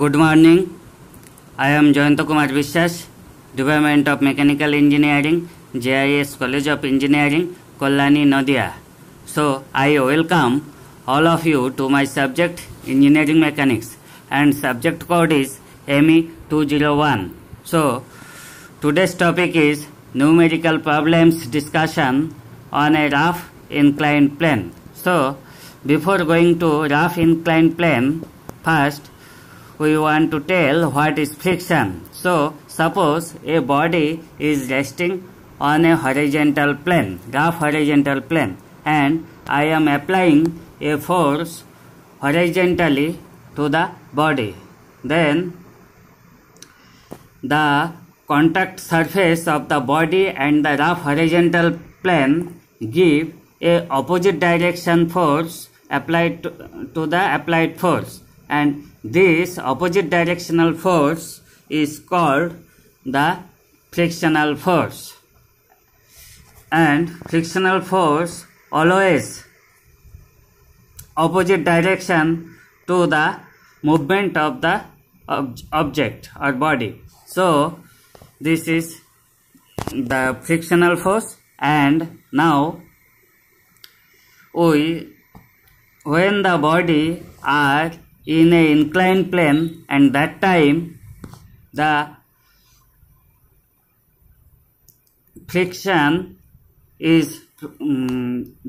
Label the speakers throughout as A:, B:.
A: Good morning. I am Jayanta Kumar Vishwas, Department of Mechanical Engineering, JIS College of Engineering, Kollani, Nadia. So, I welcome all of you to my subject Engineering Mechanics, and subject code is ME 201. So, today's topic is numerical problems discussion on a rough inclined plane. So, before going to rough inclined plane, first we want to tell what is friction. So, suppose a body is resting on a horizontal plane, rough horizontal plane, and I am applying a force horizontally to the body. Then, the contact surface of the body and the rough horizontal plane give a opposite direction force applied to the applied force, and this opposite directional force is called the frictional force. And frictional force always opposite direction to the movement of the object or body. So this is the frictional force. And now when the body are in a inclined plane, and that time the friction is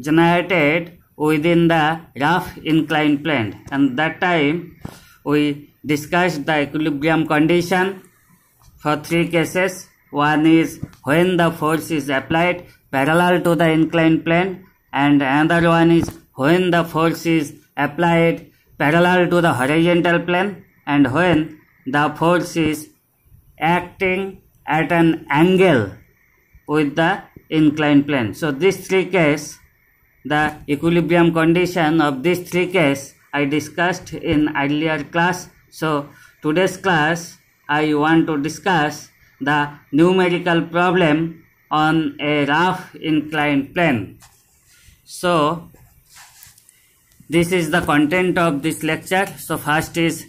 A: generated within the rough inclined plane, and that time we discussed the equilibrium condition for three cases. One is when the force is applied parallel to the inclined plane, and another one is when the force is applied parallel to the horizontal plane, and when the force is acting at an angle with the inclined plane. So these three cases, the equilibrium condition of these three cases I discussed in earlier class. So today's class I want to discuss the numerical problem on a rough inclined plane. So this is the content of this lecture. So first is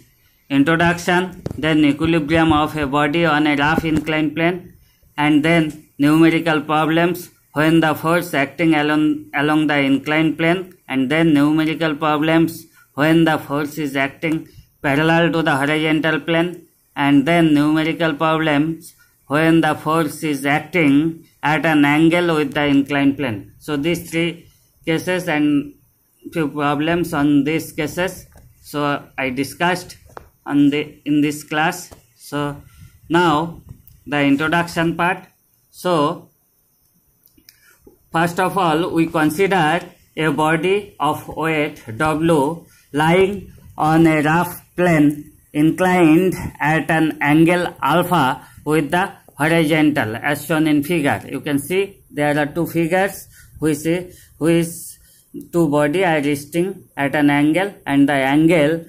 A: introduction, then equilibrium of a body on a rough inclined plane, and then numerical problems when the force acting along the inclined plane, and then numerical problems when the force is acting parallel to the horizontal plane, and then numerical problems when the force is acting at an angle with the inclined plane. So these three cases and few problems on these cases, so I discussed in this class. So now the introduction part. So first of all, we consider a body of weight W lying on a rough plane inclined at an angle alpha with the horizontal as shown in figure. You can see there are two figures which two body are resting at an angle, and the angle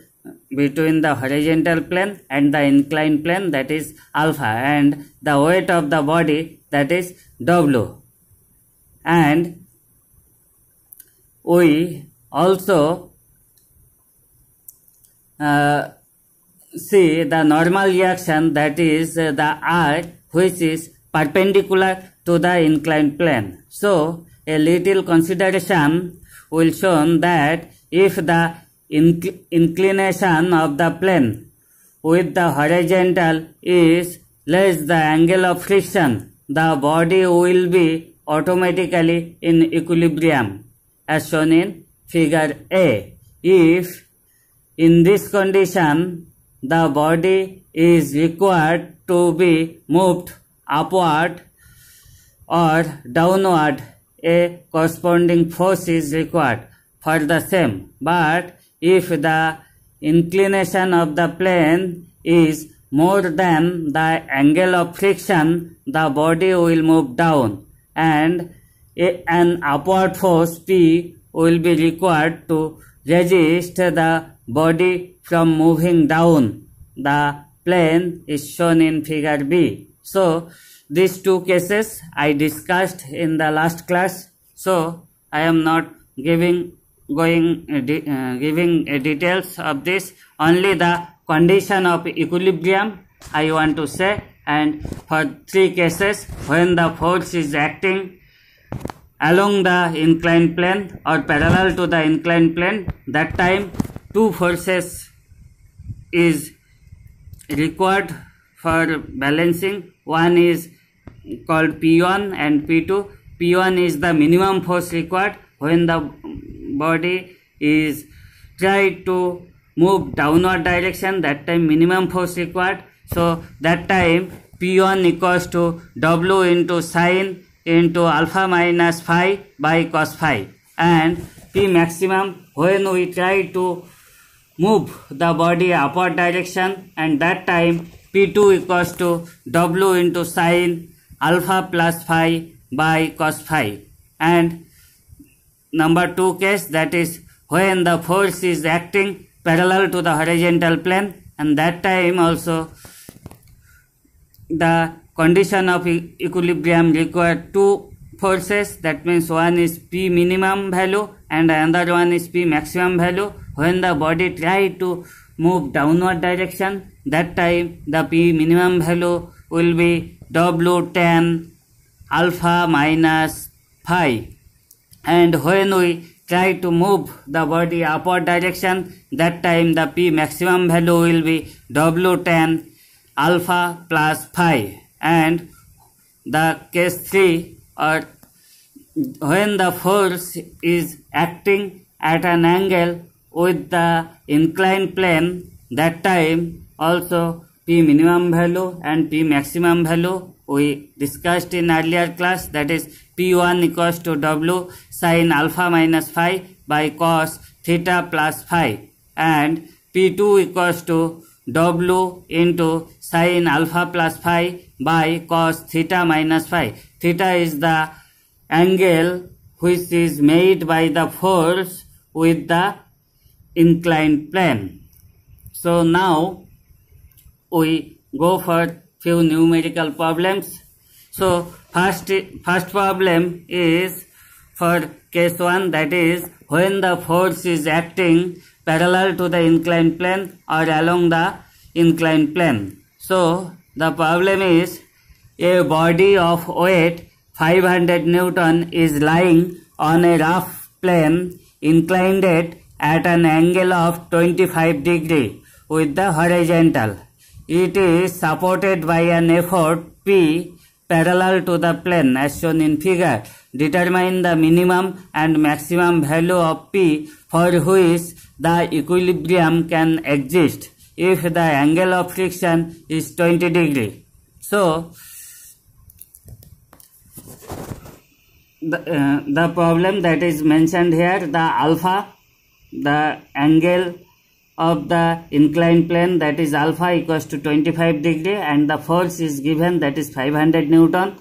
A: between the horizontal plane and the inclined plane, that is alpha, and the weight of the body, that is W. And we also see the normal reaction, that is the R, which is perpendicular to the inclined plane. So a little consideration will show that if the inclination of the plane with the horizontal is less the angle of friction, the body will be automatically in equilibrium as shown in figure A. If in this condition the body is required to be moved upward or downward, a corresponding force is required for the same. But if the inclination of the plane is more than the angle of friction, the body will move down, and an upward force P will be required to resist the body from moving down. The plane is shown in figure B. So these two cases I discussed in the last class, so I am not giving details of this, only the condition of equilibrium I want to say, and for 3 cases when the force is acting along the inclined plane or parallel to the inclined plane, that time 2 forces is required for balancing. One is called P1 and P2. P1 is the minimum force required when the body is tried to move downward direction, that time minimum force required. So that time P1 equals to W into sine into alpha minus phi by cos phi, and P maximum when we try to move the body upward direction, and that time P2 equals to W into sine alpha plus phi by cos phi. And number 2 case, that is when the force is acting parallel to the horizontal plane, and that time also the condition of equilibrium require 2 forces, that means one is P minimum value and another one is P maximum value. When the body try to move downward direction, that time the P minimum value will be W tan alpha minus phi, and when we try to move the body upward direction, that time the P maximum value will be W tan alpha plus phi. And the case 3, or when the force is acting at an angle with the inclined plane, that time also P minimum value and P maximum value we discussed in earlier class, that is P1 equals to W sin alpha minus phi by cos theta plus phi, and P2 equals to W into sin alpha plus phi by cos theta minus phi. Theta is the angle which is made by the force with the inclined plane. So now we go for few numerical problems. So first problem is for case 1, that is when the force is acting parallel to the inclined plane or along the inclined plane. So the problem is a body of weight 500 Newton is lying on a rough plane inclined at an angle of 25 degree with the horizontal. It is supported by an effort P parallel to the plane as shown in figure. Determine the minimum and maximum value of P for which the equilibrium can exist if the angle of friction is 20 degree. So the problem that is mentioned here, the alpha, the angle of the inclined plane, that is alpha equals to 25 degree, and the force is given, that is 500 Newton,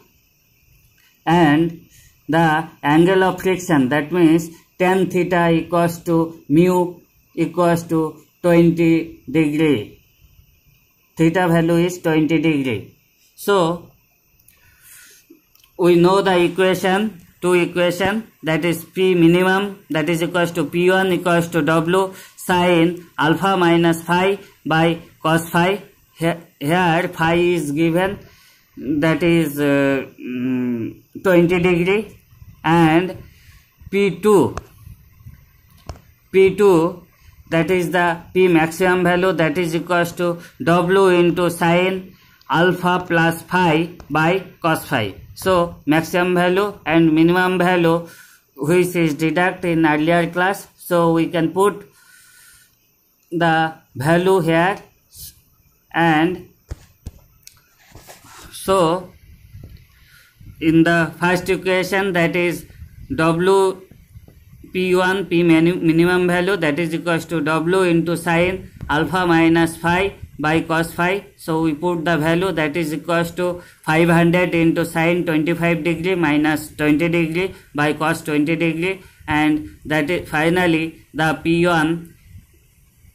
A: and the angle of friction, that means tan theta equals to mu equals to 20 degree. Theta value is 20 degree. So we know the equation, 2 equation, that is P minimum, that is equals to P1 equals to W sin alpha minus phi by cos phi. Here phi is given, that is 20 degree, and P2, that is the P maximum value, that is equals to W into sin alpha plus phi by cos phi. So maximum value and minimum value which is deducted in earlier class, so we can put the value here, and so in the first equation, that is W P1 P minimum value, that is equals to W into sin alpha minus phi by cos phi. So we put the value, that is equals to 500 into sin 25 degree minus 20 degree by cos 20 degree, and that is finally the P1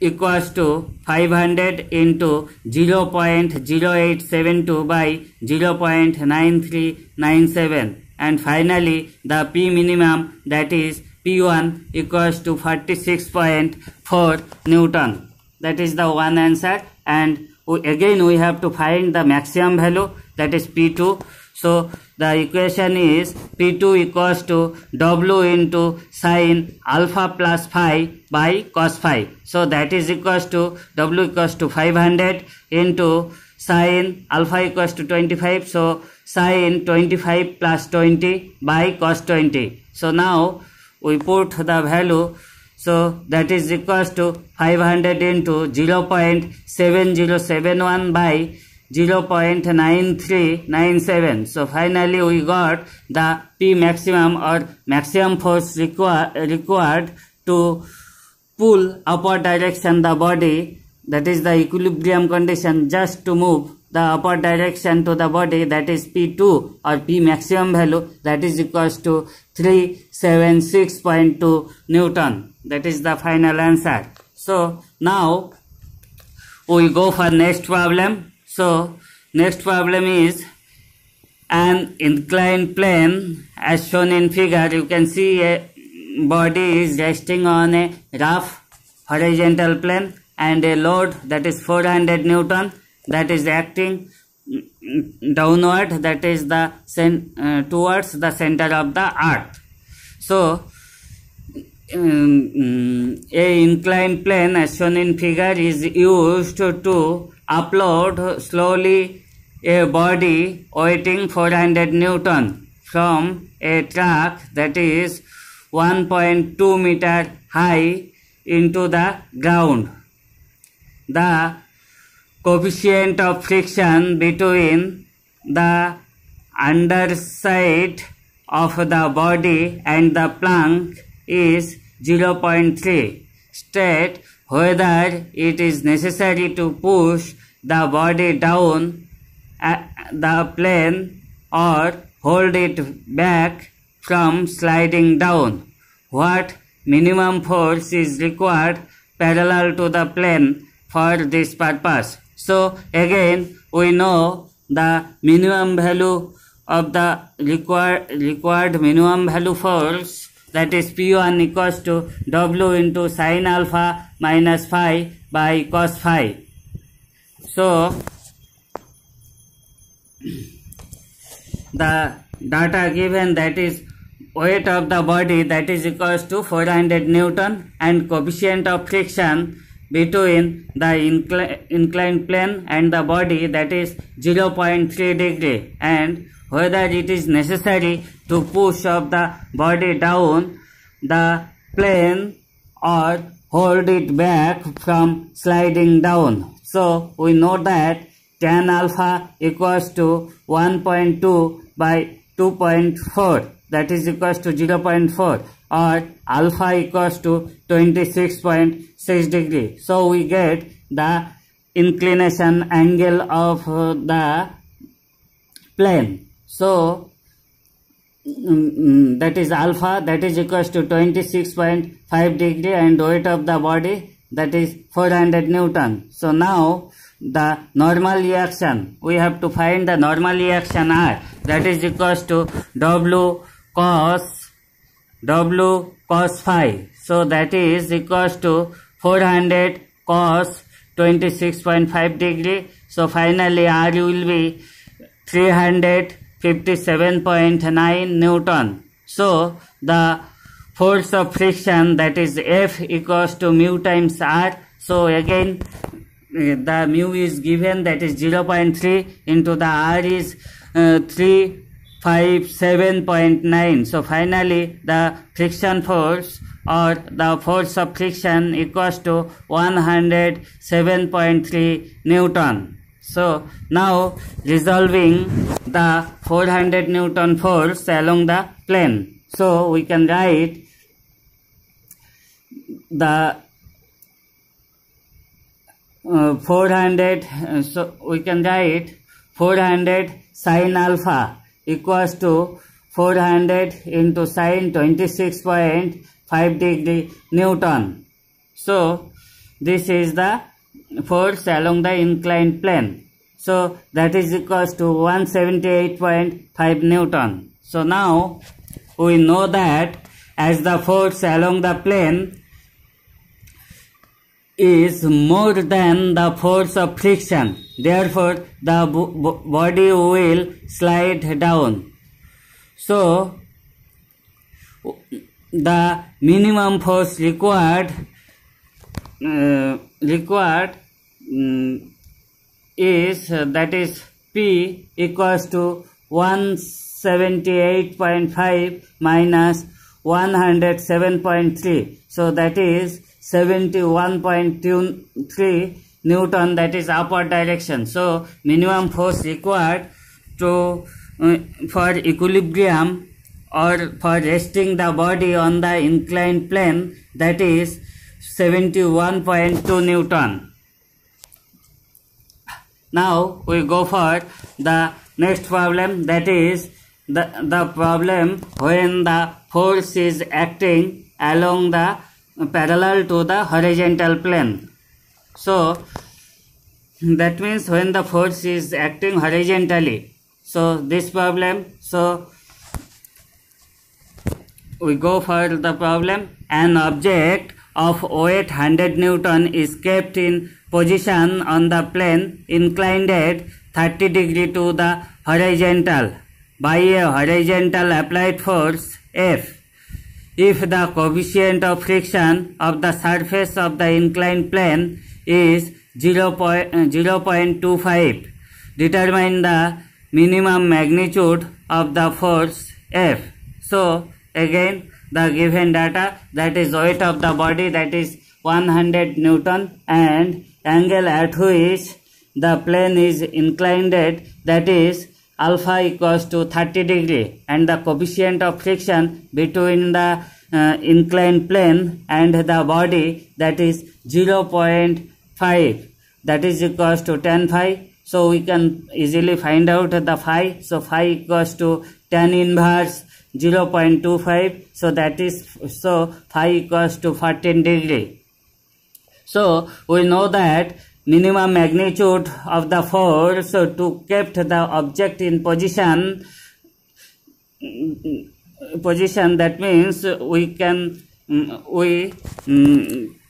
A: equals to 500 into 0.0872 by 0.9397, and finally the P minimum, that is P1 equals to 46.4 Newton. that is the one answer, and again we have to find the maximum value, that is P2. So the equation is P2 equals to W into sin alpha plus phi by cos phi. So that is equals to W equals to 500 into sin alpha equals to 25. So sin 25 plus 20 by cos 20. So now we put the value. So that is equals to 500 into 0.7071 by 0.9397. So finally we got the P maximum or maximum force required to pull upward direction the body, that is the equilibrium condition, just to move the upward direction to the body, that is P2 or P maximum value, that is equals to 376.2 Newton. That is the final answer. So now we go for next problem. So next problem is an inclined plane as shown in figure. You can see a body is resting on a rough horizontal plane and a load, that is 400 Newton, that is acting downward, that is the towards the center of the earth. So a inclined plane as shown in figure is used to upload slowly a body weighing 400 Newton from a truck that is 1.2 meter high into the ground. The coefficient of friction between the underside of the body and the plank is 0.3. State whether it is necessary to push the body down the plane or hold it back from sliding down. What minimum force is required parallel to the plane for this purpose? So again we know the minimum value of the required minimum value force, that is P1 equals to W into sin alpha minus phi by cos phi. So the data given, that is weight of the body, that is equals to 400 Newton, and coefficient of friction between the inclined plane and the body, that is 0.3 degree, and whether it is necessary to push up the body down the plane or hold it back from sliding down. So we know that tan alpha equals to 1.2 by 2.4, that is equals to 0.4, or alpha equals to 26.6 degree. So we get the inclination angle of the plane. So that is alpha, that is equals to 26.5 degree, and weight of the body, that is 400 Newton. So now the normal reaction, we have to find the normal reaction R, that is equals to W cos phi. So that is equals to 400 cos 26.5 degree. So finally R will be 357.9 Newton. So the force of friction, that is F equals to mu times R. So again the mu is given, that is 0.3 into the R is 357.9. So finally the friction force or the force of friction equals to 107.3 Newton. So now resolving the 400 Newton force along the plane. So we can write the 400, so we can write 400 sin alpha equals to 400 into sin 26.5 degree Newton. So this is the force along the inclined plane. So that is equals to 178.5 Newton. So now we know that as the force along the plane is more than the force of friction. Therefore, the body will slide down. So, the minimum force required is that is P equals to 178.5 minus 107.3. So that is 71.23 Newton, that is upward direction. So minimum force required to for equilibrium or for resting the body on the inclined plane, that is 71.2 Newton. Now we go for the next problem, that is the problem when the force is acting along the parallel to the horizontal plane. So that means when the force is acting horizontally. So this problem, so we go for the problem. An object of weight 100 Newton is kept in position on the plane inclined at 30 degree to the horizontal by a horizontal applied force F. If the coefficient of friction of the surface of the inclined plane is 0.25, determine the minimum magnitude of the force F. So again, the given data, that is weight of the body, that is 100 Newton, and angle at which the plane is inclined at, that is alpha equals to 30 degree, and the coefficient of friction between the inclined plane and the body, that is 0.5, that is equals to tan phi. So we can easily find out the phi. So phi equals to tan inverse 0.25. So that is, so phi equals to 14 degree. So we know that minimum magnitude of the force to keep the object in position, that means we can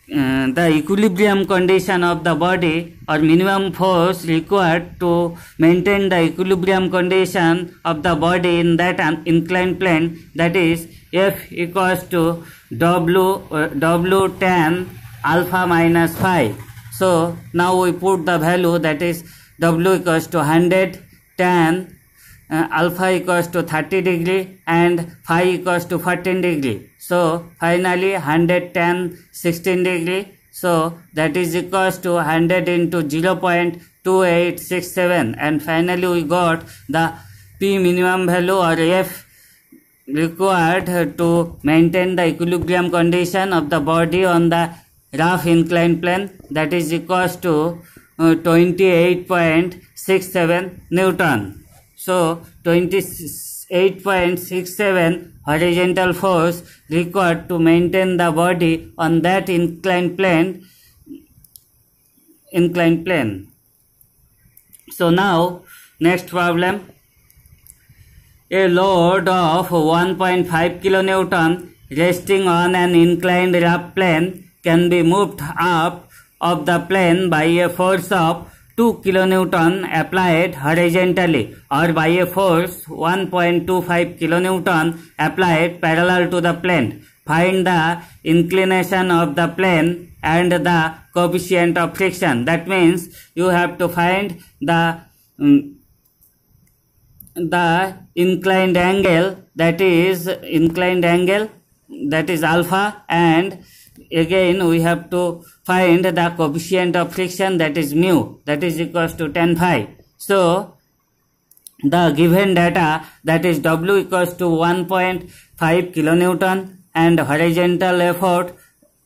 A: the equilibrium condition of the body, or minimum force required to maintain the equilibrium condition of the body in that inclined plane, that is F equals to W tan alpha minus phi. So now we put the value, that is W equals to 100, tan alpha equals to 30 degree, and phi equals to 14 degree. So finally 100 tan 16 degree. So that is equals to 100 into 0.2867, and finally we got the P minimum value, or F required to maintain the equilibrium condition of the body on the rough inclined plane, that is equals to 28.67 Newton. So 28.67 horizontal force required to maintain the body on that inclined plane. So now next problem. A load of 1.5 kilonewton resting on an inclined rough plane can be moved up of the plane by a force of 2 kilonewton applied horizontally, or by a force 1.25 kilonewton applied parallel to the plane. Find the inclination of the plane and the coefficient of friction. That means you have to find the inclined angle, that is alpha, and again we have to find the coefficient of friction, that is mu, that is equals to tan phi. So the given data, that is W equals to 1.5 kilonewton, and horizontal effort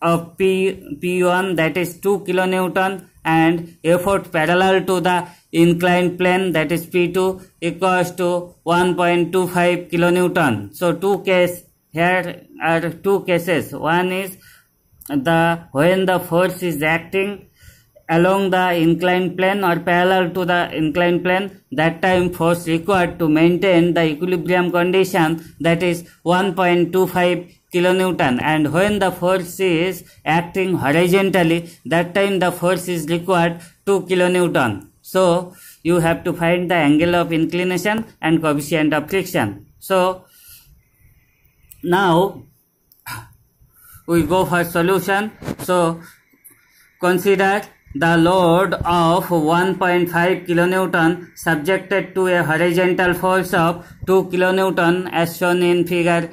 A: of P1, that is 2 kilonewton, and effort parallel to the inclined plane, that is P2, equals to 1.25 kilonewton. So here are two cases. One is when the force is acting along the inclined plane or parallel to the inclined plane, that time force required to maintain the equilibrium condition, that is 1.25 kilonewton, and when the force is acting horizontally, that time the force is required 2 kilonewton. So you have to find the angle of inclination and coefficient of friction. So now we go for solution. So consider the load of 1.5 kilonewton subjected to a horizontal force of 2 kilonewton as shown in figure.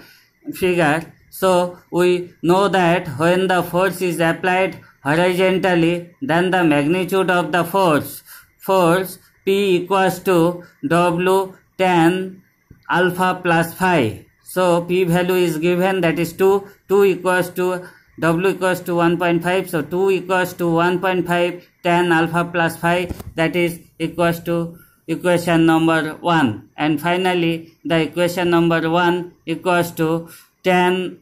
A: So we know that when the force is applied horizontally, then the magnitude of the force P equals to W tan alpha plus phi. So P value is given, that is 2 equals to W equals to 1.5, so 2 equals to 1.5 tan alpha plus phi, that is equals to equation number 1. And finally the equation number 1 equals to tan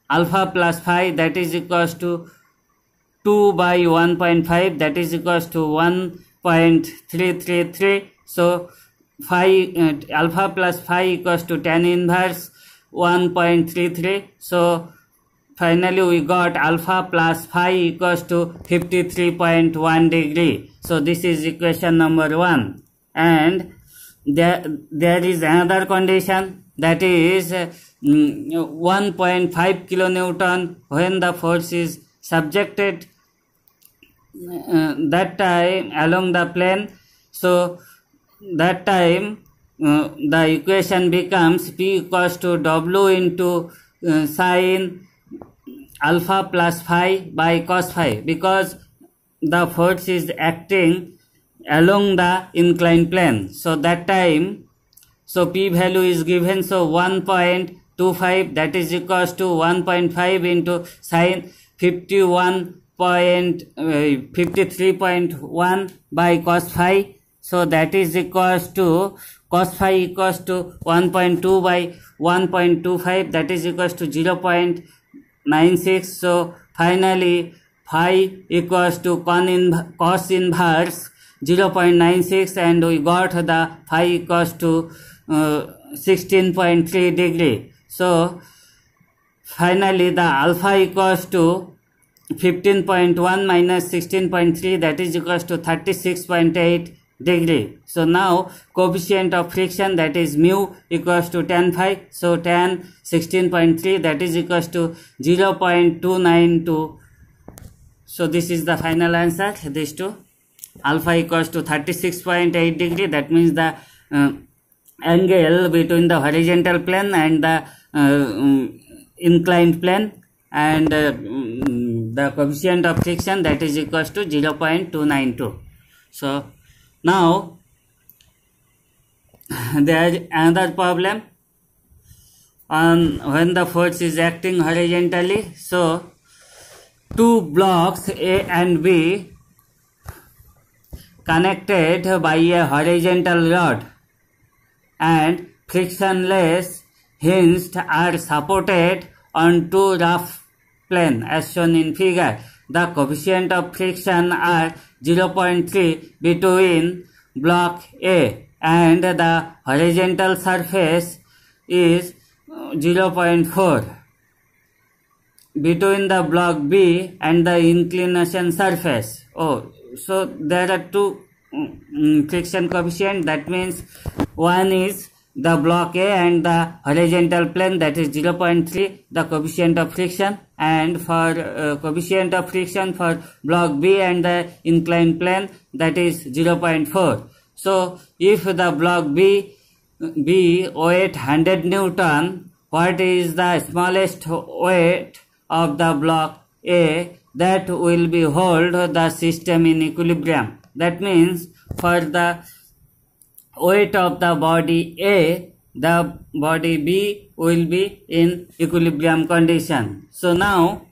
A: alpha plus phi, that is equals to 2 by 1.5, that is equals to 1.333. So phi alpha plus phi equals to tan inverse 1.33. So finally we got alpha plus phi equals to 53.1 degree. So this is equation number 1. And there is another condition, that is 1.5 kilonewton when the force is subjected that time along the plane. So that time the equation becomes P equals to W into sine alpha plus phi by cos phi, because the force is acting along the inclined plane. So that time, so P value is given, so 1.25, that is equals to 1.5 into sine 53.1 by cos phi. So that is equals to cos phi equals to 1.2 by 1.25, that is equals to 0.96. So finally phi equals to cos inverse 0.96, and we got the phi equals to 16.3 degree. So finally the alpha equals to 15.1 minus 16.3, that is equals to 36.8 degree. So now coefficient of friction, that is mu equals to tan phi, so tan 16.3, that is equals to 0.292. So this is the final answer, these two. Alpha equals to 36.8 degree, that means the angle between the horizontal plane and the inclined plane, and the coefficient of friction, that is equals to 0.292. So now there is another problem on when the force is acting horizontally. So two blocks A and B connected by a horizontal rod and frictionless hinged are supported on two rough plane as shown in figure. The coefficient of friction are 0.3 between block A and the horizontal surface is 0.4 between the block B and the inclination surface. So there are two friction coefficient, that means one is the block A and the horizontal plane, that is 0.3 the coefficient of friction, and for coefficient of friction for block B and the inclined plane, that is 0.4. So if the block B weight 100 Newton, what is the smallest weight of the block A that will be hold the system in equilibrium? That means for the weight of the body A, the body B will be in equilibrium condition. So now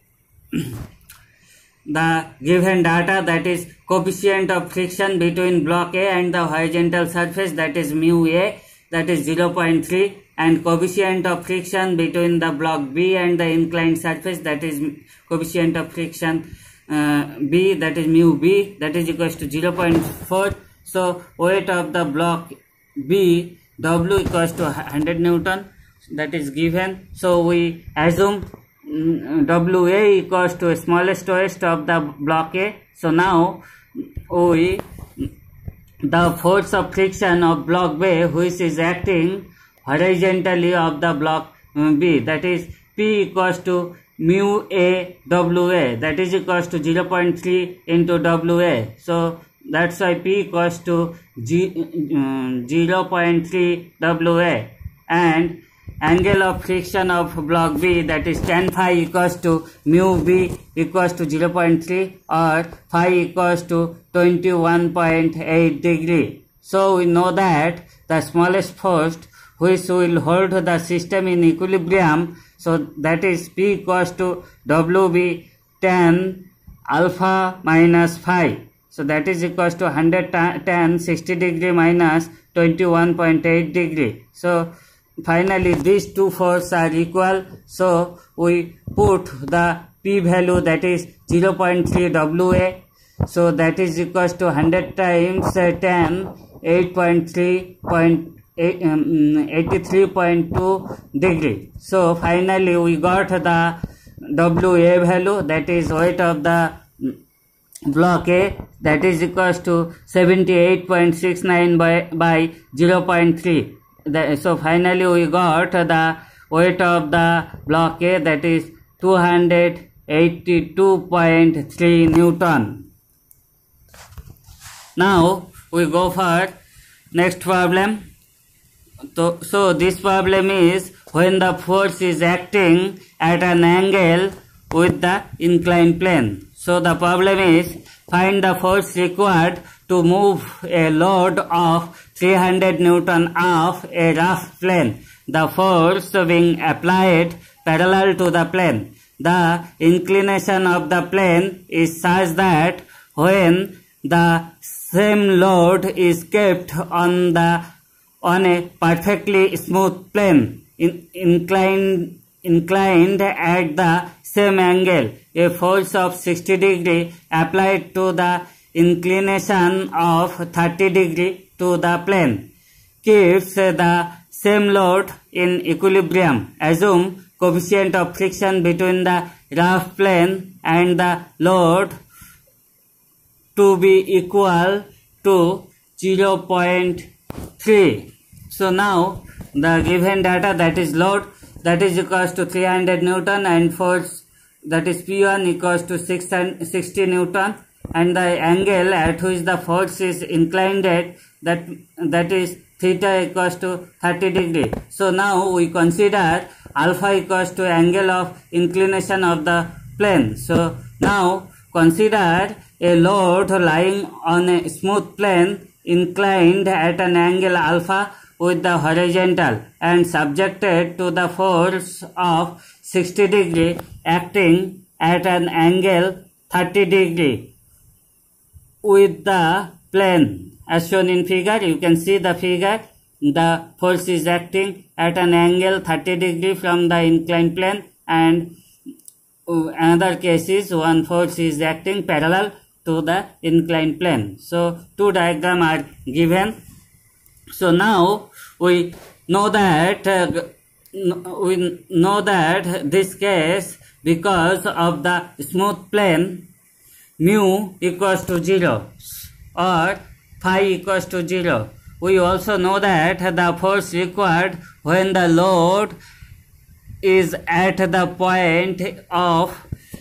A: the given data, that is coefficient of friction between block A and the horizontal surface, that is mu A, that is 0.3, and coefficient of friction between the block B and the inclined surface, that is coefficient of friction B, that is mu B, that is equals to 0.4. So weight of the block B, W equals to 100 Newton. that is given. So we assume WA equals to smallest OS of the block A. So now the force of friction of block B, which is acting horizontally of the block B, that is P equals to mu A WA, that is equals to 0.3 into WA. So that's why P equals to 0.3 WA, and angle of friction of block B, that is tan phi equals to mu B equals to 0.3 or phi equals to 21.8 degree. So we know that the smallest force which will hold the system in equilibrium, so that is P equals to WB tan alpha minus phi. So that is equals to 100 tan 60 degree minus 21.8 degree. So finally these two forces are equal. So we put the P value, that is 0.3 WA. So that is equals to 100 times 10 83.2 degree. So finally we got the WA value, that is weight of the block A, that is equals to 78.69 by 0.3. So finally we got the weight of the block A, that is 282.3 Newton. Now we go for next problem. So this problem is when the force is acting at an angle with the inclined plane. So the problem is find the force required to move a load of 300 Newton off a rough plane. The force being applied parallel to the plane. The inclination of the plane is such that when the same load is kept on a perfectly smooth plane, inclined at the same angle, a force of 60 degree applied to the inclination of 30 degree to the plane keeps the same load in equilibrium. Assume coefficient of friction between the rough plane and the load to be equal to 0.3. So now the given data, that is load, that is equals to 300 Newton, and force, that is P1 equals to 60 Newton, and the angle at which the force is inclined at, that is theta equals to 30 degree. So now we consider alpha equals to angle of inclination of the plane. So now consider a load lying on a smooth plane inclined at an angle alpha with the horizontal and subjected to the force of 60 degree acting at an angle 30 degree with the plane. As shown in figure, you can see the figure. The force is acting at an angle 30 degree from the inclined plane, and another case is one force is acting parallel to the inclined plane. So two diagrams are given. So now we know that this case, because of the smooth plane, mu equals to 0 or phi equals to 0. We also know that the force required when the load is at the point of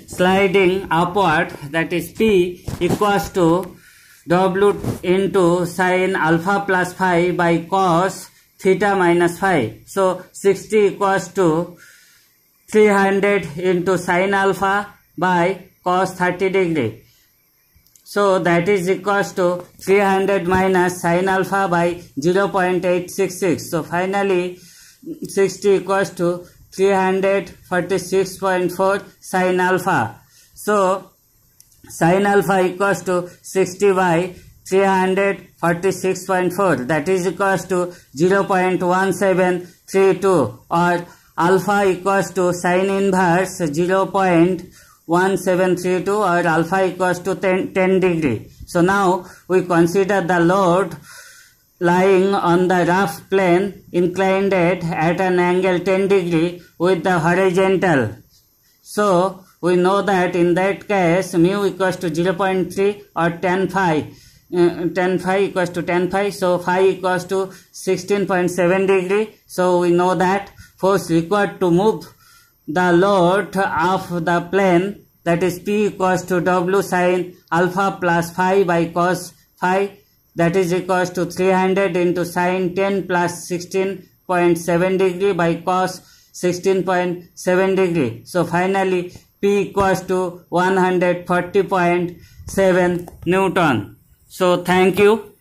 A: sliding upward, that is P equals to W into sin alpha plus phi by cos theta minus phi. So 60 equals to 300 into sin alpha by cos 30 degree. So that is equals to 300 minus sin alpha by 0.866. So finally 60 equals to 346.4 sin alpha. So sin alpha equals to 60 by 346.4, that is equals to 0.1732, or alpha equals to sin inverse 0.1732, or alpha equals to 10 degree. So now we consider the load lying on the rough plane inclined at an angle 10 degree with the horizontal. So we know that in that case mu equals to 0.3 or tan phi. Tan phi equals to tan phi. So phi equals to 16.7 degree. So we know that force required to move the load of the plane, that is P equals to W sin alpha plus phi by cos phi, that is equals to 300 into sin 10 plus 16.7 degree by cos 16.7 degree. So finally P equals to 140.7 Newton. So thank you.